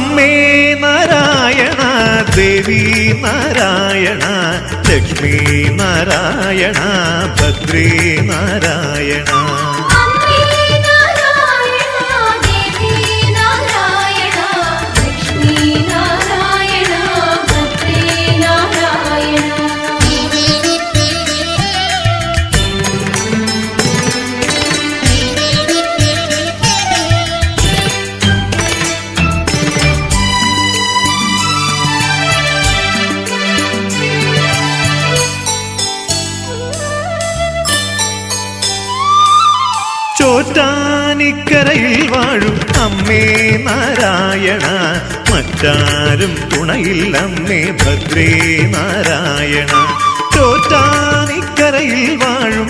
അമ്മേ നാരായണ, ദേവി നാരായണ, ലക്ഷ്മി നാരായണ, ഭദ്രേ നാരായണ. ചോറ്റാനിക്കരയിൽ വാഴും അമ്മേ നാരായണ, മറ്റാരും തുണയിൽ അമ്മേ ഭദ്രേ നാരായണ. ചോറ്റാനിക്കരയിൽ വാഴും